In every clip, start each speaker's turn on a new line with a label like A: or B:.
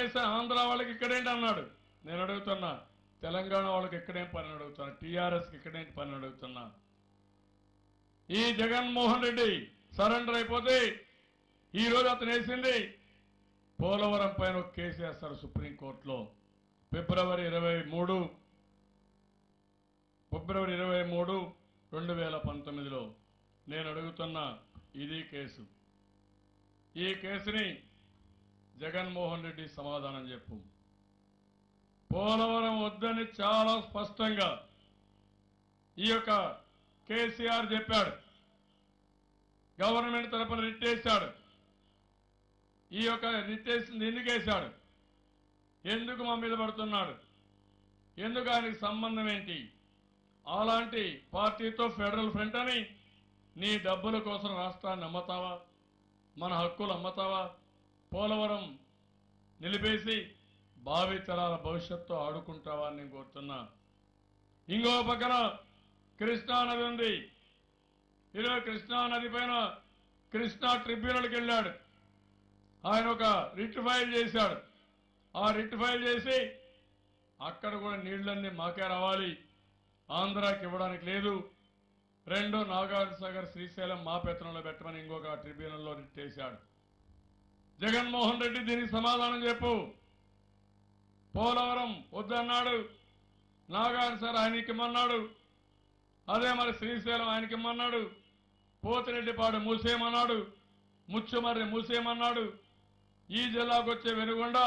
A: చేసే ఆంధ్ర వాళ్ళకి ఇక్కడేంటి అన్నాడు. నేను అడుగుతున్నా, తెలంగాణ వాళ్ళకి ఎక్కడేం పని అడుగుతున్నా, టీఆర్ఎస్కి ఇక్కడేంటి పని అడుగుతున్నా. ఈ జగన్మోహన్ రెడ్డి సరెండర్ అయిపోతే ఈరోజు అతను వేసింది పోలవరం పైన ఒక కేసు వేస్తారు సుప్రీంకోర్టులో. ఫిబ్రవరి 23, 2019లో నేను అడుగుతున్నా, ఇది కేసు. ఈ కేసుని జగన్మోహన్ రెడ్డి సమాధానం చెప్పు. పోలవరం వద్దని చాలా స్పష్టంగా ఈ యొక్క కేసీఆర్ చెప్పాడు. గవర్నమెంట్ తరపున రిట్ వేశాడు. ఈ యొక్క రిట్ వేసింది ఎందుకు వేశాడు, ఎందుకు మా మీద పడుతున్నాడు, ఎందుకు ఆయనకి సంబంధం ఏంటి? అలాంటి పార్టీతో ఫెడరల్ ఫ్రంట్ అని నీ డబ్బుల కోసం రాష్ట్రాన్ని అమ్మతావా, మన హక్కులు అమ్మతావా? పోలవరం నిలిపేసి భావితరాల భవిష్యత్తు ఆడుకుంటావా అని నేను కోరుతున్నా. ఇంకో పక్కన కృష్ణానది ఉంది. ఈరోజు కృష్ణానది పైన కృష్ణా ట్రిబ్యునల్కి వెళ్ళాడు. ఆయన ఒక రిట్ ఫైల్ చేశాడు. ఆ రిట్ ఫైల్ చేసి అక్కడ కూడా నీళ్లన్నీ మాకే రావాలి, ఆంధ్రాకి ఇవ్వడానికి లేదు, 2 నాగార్జునసాగర్ శ్రీశైలం మా పెత్తనంలో పెట్టమని ఇంకొక ట్రిబ్యునల్లో రిట్ వేశాడు. జగన్మోహన్ రెడ్డి దీనికి సమాధానం చెప్పు. పోలవరం వద్దన్నాడు, నాగార్జునసాగర్ ఆయనకి ఇమ్మన్నాడు, అదే మరి శ్రీశైలం ఆయనకి ఇమ్మన్నాడు, పోతిరెడ్డిపాడు మూసేయమన్నాడు, ముచ్చుమర్రి మూసేయమన్నాడు, ఈ జిల్లాకు వచ్చే వెలుగొండ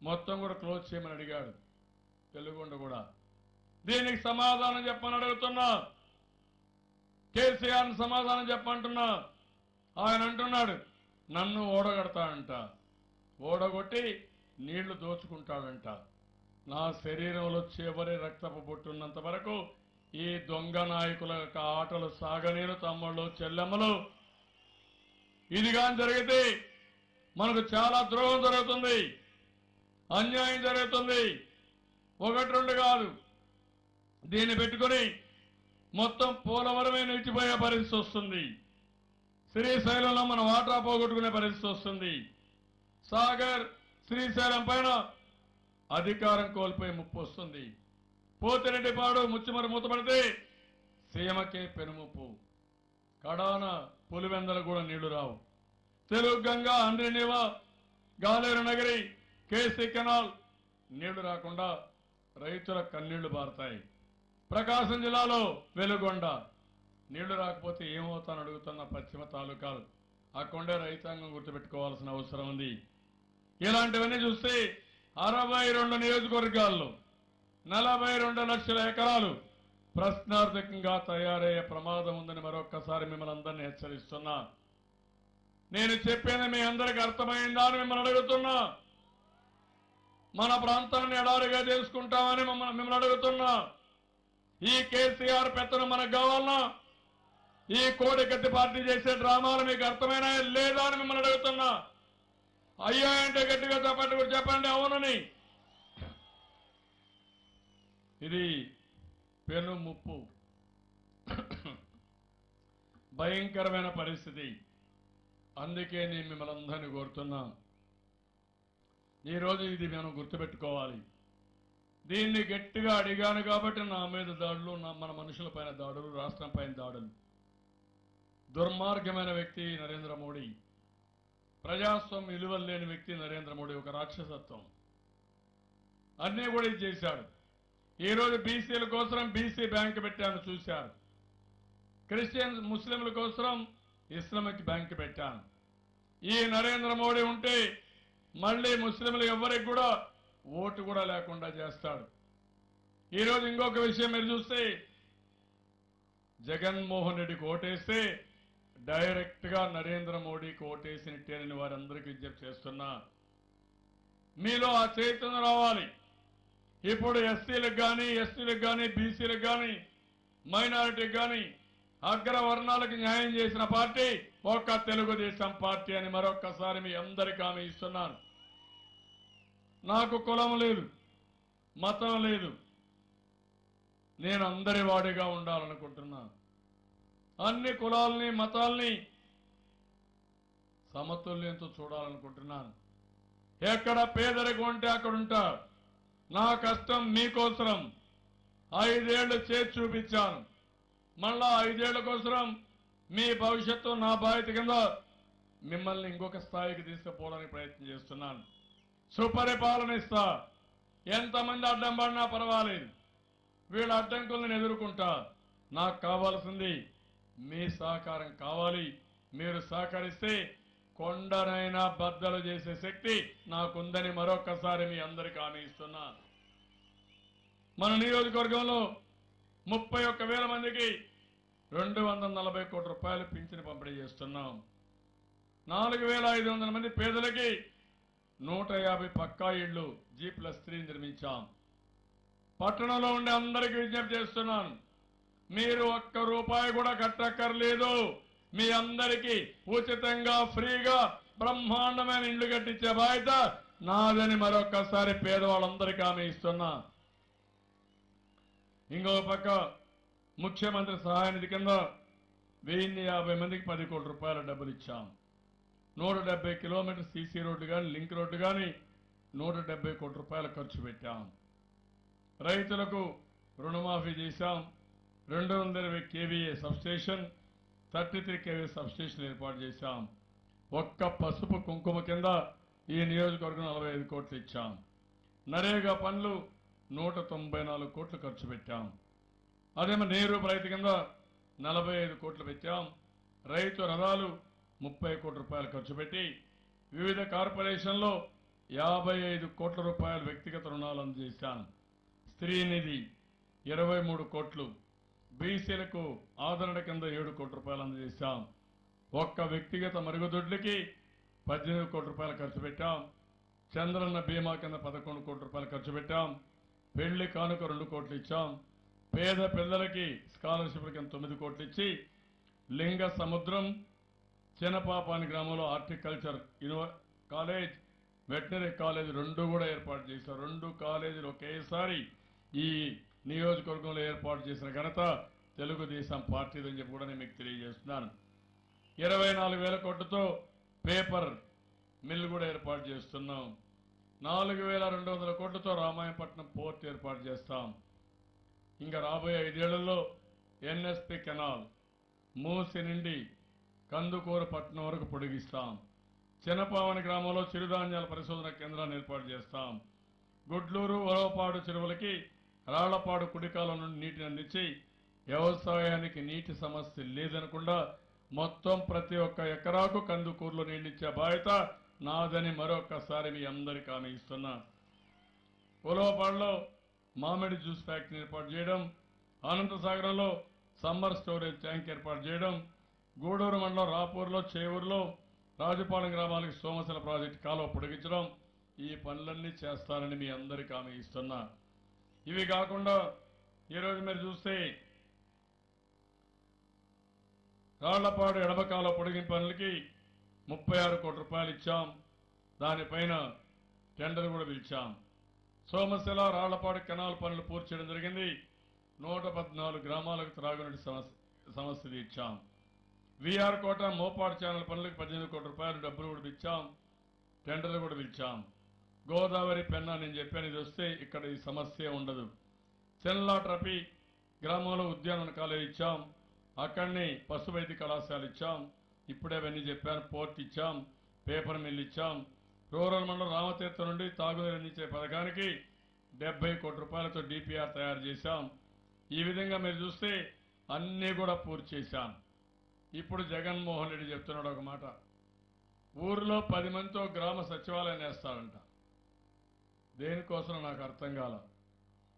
A: మొత్తం కూడా క్లోజ్ చేయమని అడిగాడు. వెలుగొండ కూడా. దీనికి సమాధానం చెప్పమని అడుగుతున్నా. కేసీఆర్ని సమాధానం చెప్పమంటున్నా. ఆయన అంటున్నాడు నన్ను ఓడగడతాడంట, ఓడగొట్టి నీళ్లు దోచుకుంటాడంట. నా శరీరంలో చివరి రక్తపు బొట్టున్నంత వరకు ఈ దొంగ నాయకుల యొక్క ఆటలు సాగనేను. తమ్ముళ్ళు చెల్లెమ్మలు, ఇదిగా జరిగితే మనకు చాలా ద్రోహం జరుగుతుంది, అన్యాయం జరుగుతుంది. 1-2 కాదు, దీన్ని పెట్టుకుని మొత్తం పోలవరమే నిలిచిపోయే పరిస్థితి వస్తుంది. శ్రీశైలంలో మనం వాటా పోగొట్టుకునే పరిస్థితి వస్తుంది. సాగర్ శ్రీశైలం పైన అధికారం కోల్పోయే ముప్పు వస్తుంది. పోతిరెడ్డిపాడు ముచ్చుమరి మూతపడితే సీమకే పెనుముప్పు. కడాన పులివెందలు కూడా నీళ్లు రావు. తెలుగు గంగా, అండ్రినివా, గాలేరు నగరి, కేసీ కెనాల్ నీళ్లు రాకుండా రైతుల కన్నీళ్లు బారుతాయి. ప్రకాశం జిల్లాలో వెలుగొండ నీళ్లు రాకపోతే ఏమవుతానని అడుగుతున్న పశ్చిమ తాలూకాలు. అక్కడే రైతాంగం గుర్తుపెట్టుకోవాల్సిన అవసరం ఉంది. ఇలాంటివన్నీ చూస్తే 62 నియోజకవర్గాల్లో 42 లక్షల ఎకరాలు ప్రశ్నార్థకంగా తయారయ్యే ప్రమాదం ఉందని మరొక్కసారి మిమ్మల్ని అందరినీ హెచ్చరిస్తున్నా. నేను చెప్పేది మీ అందరికీ అర్థమైందా అని మిమ్మల్ని అడుగుతున్నా. మన ప్రాంతాన్ని ఎడారిగా చేసుకుంటామని మిమ్మల్ని అడుగుతున్నా. ఈ కేసీఆర్ పెత్తనం మనకు కావాలన్నా, ఈ కోడికత్తి పార్టీ చేసే డ్రామాలు మీకు అర్థమైనా లేదా అని మిమ్మల్ని అడుగుతున్నా. అయ్యా అంటే గట్టిగా చెప్పండి, కూడా చెప్పండి అవునని. ఇది పెను ముప్పు, భయంకరమైన పరిస్థితి. అందుకే నేను మిమ్మల్ని అందరినీ కోరుతున్నా, ఈరోజు ఇది మనం గుర్తుపెట్టుకోవాలి. దీన్ని గట్టిగా అడిగాను కాబట్టి నా మీద దాడులు, మన మనుషుల పైన దాడులు, రాష్ట్రం పైన దాడులు. దుర్మార్గమైన వ్యక్తి నరేంద్ర మోడీ, ప్రజాస్వామ్య విలువలు లేని వ్యక్తి నరేంద్ర మోడీ, ఒక రాక్షసత్వం. అన్నీ కూడా ఇది చేశాడు. ఈరోజు బీసీల కోసం బీసీ బ్యాంకు పెట్టాను చూశారు. క్రిస్టియన్ ముస్లింల కోసం ఇస్లామిక్ బ్యాంకు పెట్టాను. ఈ నరేంద్ర మోడీ ఉంటే మళ్ళీ ముస్లింలు ఎవరికి కూడా ఓటు కూడా లేకుండా చేస్తాడు. ఈరోజు ఇంకొక విషయం మీరు చూస్తే, జగన్మోహన్ రెడ్డికి ఓటేస్తే డైరెక్ట్ గా నరేంద్ర మోడీకి ఓటేసినట్టేనని వారందరికీ విజ్ఞప్తి చేస్తున్నా. మీలో ఆ చైతన్యం రావాలి. ఇప్పుడు ఎస్సీలకు కానీ, ఎస్టీలకు కానీ, బీసీలకు కానీ, మైనారిటీకి కానీ, అగ్రవర్ణాలకు న్యాయం చేసిన పార్టీ ఒక్క తెలుగుదేశం పార్టీ అని మరొక్కసారి మీ అందరికీ హామీ ఇస్తున్నాను. నాకు కులం లేదు, మతం లేదు, నేను అందరి వాడిగా ఉండాలనుకుంటున్నాను. అన్ని కులాలని, మతాల్ని సమతుల్యంతో చూడాలనుకుంటున్నాను. ఎక్కడ పేదరికం ఉంటే అక్కడ ఉంటా. నా కష్టం మీకోసరం 5 ఏళ్లు చేసి చూపించాను. మళ్ళా 5 ఏళ్ల కోసం మీ భవిష్యత్తు నా బాధ్యత కింద మిమ్మల్ని ఇంకొక స్థాయికి తీసుకుపోవడానికి ప్రయత్నం చేస్తున్నాను. సుపరిపాలన ఇస్తా. ఎంతమంది అడ్డం పడినా పర్వాలేదు, వీళ్ళ అడ్డంకులను ఎదుర్కొంటా. నాకు కావాల్సింది మీ సహకారం కావాలి. మీరు సహకరిస్తే కొండనైనా బద్దలు చేసే శక్తి నాకుందని మరొక్కసారి మీ అందరికీ హామీ ఇస్తున్నా. మన నియోజకవర్గంలో 31,000 మందికి 240 కోట్ల రూపాయలు పింఛను పంపిణీ చేస్తున్నాం. 4,500 మంది పేదలకి 150 పక్కా ఇళ్లు G+3 నిర్మించాం. పట్టణంలో ఉండే అందరికీ విజ్ఞప్తి చేస్తున్నాను, మీరు ఒక్క రూపాయి కూడా కట్టక్కర్లేదు. మీ అందరికీ ఉచితంగా ఫ్రీగా బ్రహ్మాండమైన ఇళ్లు కట్టించే బాధ్యత నాదని మరొక్కసారి పేదవాళ్ళందరికీ హామీ ఇస్తున్నా. ఇంకో పక్క ముఖ్యమంత్రి సహాయ నిధి కింద 1050 మందికి 10 కోట్ల రూపాయల డబ్బులు ఇచ్చాం. 170 కిలోమీటర్ సీసీ రోడ్డు కానీ లింక్ రోడ్డు కానీ 170 కోట్ల రూపాయలు ఖర్చు పెట్టాం. రైతులకు రుణమాఫీ చేశాం. 220 KVA సబ్స్టేషన్, 33 KVA సబ్స్టేషన్ ఏర్పాటు చేశాం. ఒక్క పసుపు కుంకుమ కింద ఈ నియోజకవర్గం 45 కోట్లు ఇచ్చాం. నరేగా పనులు 194 కోట్లు ఖర్చు పెట్టాం. అదేమో నేరు రైతు కింద 45 కోట్లు పెట్టాం. రైతు రథాలు 30 కోట్ల రూపాయలు ఖర్చు పెట్టి వివిధ కార్పొరేషన్లో 55 కోట్ల రూపాయలు వ్యక్తిగత రుణాలు అందజేశాను. స్త్రీ నిధి 23 కోట్లు, బీసీలకు ఆదరణ కింద 7 కోట్ల రూపాయలు అందజేశాం. ఒక్క వ్యక్తిగత మరుగుదొడ్లకి 18 కోట్ల రూపాయలు ఖర్చు పెట్టాం. చంద్రన్న బీమా కింద 11 కోట్ల రూపాయలు ఖర్చు పెట్టాం. పెళ్లి కానుక 2 కోట్లు ఇచ్చాం. పేద పిల్లలకి స్కాలర్షిప్ల కింద 9 కోట్లు ఇచ్చి లింగ సముద్రం చిన్నపాపాని గ్రామంలో హార్టికల్చర్ కాలేజ్, వెటనరీ కాలేజ్ 2 కూడా ఏర్పాటు చేశారు. 2 కాలేజీలు ఒకేసారి ఈ నియోజకవర్గంలో ఏర్పాటు చేసిన ఘనత తెలుగుదేశం పార్టీదని చెప్పి కూడా నేను మీకు తెలియజేస్తున్నాను. 24,000 కోట్లతో పేపర్ మిల్ కూడా ఏర్పాటు చేస్తున్నాం. 4,200 కోట్లతో రామాయపట్నం పోర్ట్ ఏర్పాటు చేస్తాం. ఇంకా రాబోయే 5 ఏళ్లలో NSP కెనాల్ మూసి నుండి కందుకూరు పట్టణం వరకు పొడిగిస్తాం. చిన్నపావని గ్రామంలో చిరుధాన్యాల పరిశోధన కేంద్రాన్ని ఏర్పాటు చేస్తాం. గుడ్లూరు ఒరవపాడు చెరువులకి రాళ్లపాడు కుడికాలం నుండి నీటిని అందించి వ్యవసాయానికి నీటి సమస్య లేదనకుండా మొత్తం ప్రతి ఒక్క ఎకరాకు కందుకూరులో నీళ్లిచ్చే బాధ్యత నాదని మరొక్కసారి మీ అందరికీ హామీ ఇస్తున్నా. ఒలవపాడులో మామిడి జ్యూస్ ఫ్యాక్టరీ ఏర్పాటు చేయడం, అనంతసాగరంలో సమ్మర్ స్టోరేజ్ ట్యాంక్ ఏర్పాటు చేయడం, గూడూరు మండలం రాపూర్లో, చేవూరులో, రాజుపాలెం గ్రామాలకు సోమశిల ప్రాజెక్టు కాలువ పొడిగించడం, ఈ పనులన్నీ చేస్తానని మీ అందరికీ హామీ ఇస్తున్నా. ఇవి కాకుండా ఈరోజు మీరు చూస్తే రాళ్లపాడు ఎడమ కాలువ పొడిగింపు పనులకి 36 కోట్ల రూపాయలు ఇచ్చాం. దానిపైన టెండర్ కూడా పిలిచాం. సోమశిల రాళ్లపాడు కెనాల్ పనులు పూర్తి చేయడం జరిగింది. 114 గ్రామాలకు త్రాగునీటి సమస్య తీర్చాం. VR కోట మోపాడు ఛానల్ పనులకు 18 కోట్ల రూపాయలు డబ్బులు కూడా పిలిచాం. టెండర్లు కూడా పిలిచాం. గోదావరి పెన్నా నేను చెప్పాను, ఇది వస్తే ఇక్కడ ఈ సమస్య ఉండదు. చెన్లాట్రపి గ్రామంలో ఉద్యానవన కాలేజ్ ఇచ్చాం. అక్కడిని పశు వైద్య కళాశాల ఇచ్చాం. ఇప్పుడే అవన్నీ చెప్పాను. పోర్ట్ ఇచ్చాం, పేపర్ మిల్ ఇచ్చాం. రూరల్ మండలం రామతీర్థం నుండి తాగునీరు అందించే పథకానికి 70 కోట్ల రూపాయలతో DPR తయారు చేశాం. ఈ విధంగా మీరు చూస్తే అన్నీ కూడా పూర్తి చేశాం. ఇప్పుడు జగన్మోహన్ రెడ్డి చెప్తున్నాడు ఒక మాట, ఊరిలో 10 మందితో గ్రామ సచివాలయం వేస్తాడంట. దేనికోసం నాకు అర్థం కాల.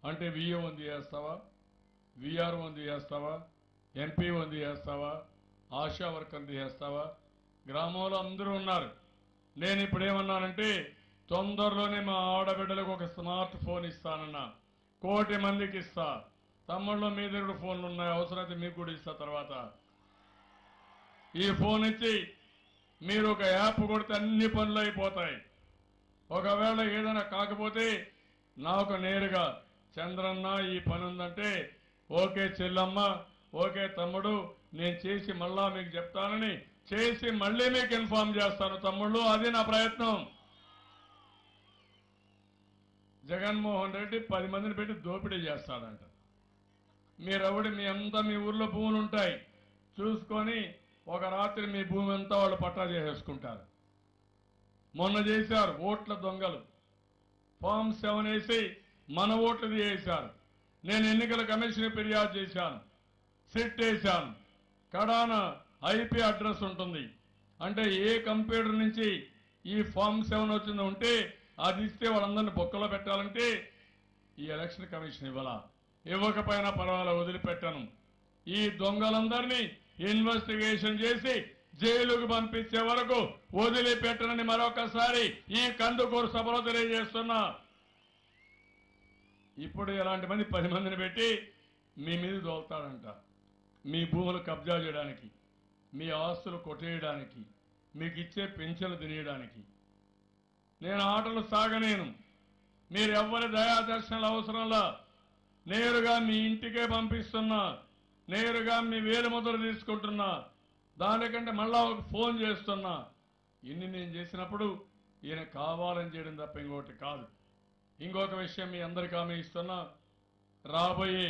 A: అంటే VO ఉంది చేస్తావా, VRO ఉంది చేస్తావా, MP ఉంది చేస్తావా, ఆశా వర్కర్ది చేస్తావా? గ్రామంలో అందరూ ఉన్నారు. నేను ఇప్పుడు ఏమన్నానంటే తొందరలోనే మా ఆడబిడ్డలకు ఒక స్మార్ట్ ఫోన్ ఇస్తానన్నా. 1 కోటి మందికి ఇస్తా. తమ్ముళ్ళు మీ దగ్గర ఫోన్లు ఉన్నాయి, అవసరమైతే మీకు కూడా ఇస్తా. తర్వాత ఈ ఫోన్ ఇచ్చి మీరు ఒక యాప్ కొడితే అన్ని పనులు అయిపోతాయి. ఒకవేళ ఏదైనా కాకపోతే నాకు నేరుగా చంద్రన్న ఈ పని ఉందంటే ఓకే చెల్లమ్మ, ఓకే తమ్ముడు, నేను చేసి మళ్ళా మీకు చెప్తానని చేసి మళ్ళీ మీకు ఇన్ఫార్మ్ చేస్తాను తమ్ముళ్ళు. అది నా ప్రయత్నం. జగన్మోహన్ రెడ్డి 10 మందిని పెట్టి దోపిడీ చేస్తాడంట. మీరెవడి మీ అంతా మీ ఊర్లో భూములు ఉంటాయి చూసుకొని ఒక రాత్రి మీ భూమి అంతా వాళ్ళు పట్టా చేసేసుకుంటారు. మొన్న చేశారు ఓట్ల దొంగలు, ఫామ్ 7 వేసి మన ఓట్లు తీసేశారు. నేను ఎన్నికల కమిషన్ ఫిర్యాదు చేశాను, సిట్ వేశాను. కడాన ఐపీ అడ్రస్ ఉంటుంది, అంటే ఏ కంప్యూటర్ నుంచి ఈ ఫామ్ 7 వచ్చిందో ఉంటే అది ఇస్తే వాళ్ళందరినీ బొక్కలో పెట్టాలంటే ఈ ఎలక్షన్ కమిషన్ ఇవ్వకపోయినా పర్వాలేదు, వదిలిపెట్టను. ఈ దొంగలందరినీ ఇన్వెస్టిగేషన్ చేసి జైలుకు పంపించే వరకు వదిలిపెట్టనని మరొకసారి ఈ కందుకూరు సభలో తెలియజేస్తున్నా. ఇప్పుడు ఇలాంటి మంది 10 మందిని పెట్టి మీ మీద దోల్తాడంట, మీ భూములు కబ్జా చేయడానికి, మీ ఆస్తులు కొట్టేయడానికి, మీకు ఇచ్చే పెన్షన్లు తినేయడానికి. నేను ఆటలు సాగనేను. మీరు ఎవ్వరి దయాదర్శనాలు అవసరంలా నేరుగా మీ ఇంటికే పంపిస్తున్నా, నేరుగా మీ వేలుముద్ర తీసుకుంటున్నా. దానికంటే మళ్ళా ఒక ఫోన్ చేస్తున్నా. ఇన్ని నేను చేసినప్పుడు ఈయన కావాలని చేయడం తప్ప ఇంకోటి కాదు. ఇంకొక విషయం మీ అందరికీ హామీ ఇస్తున్నా, రాబోయే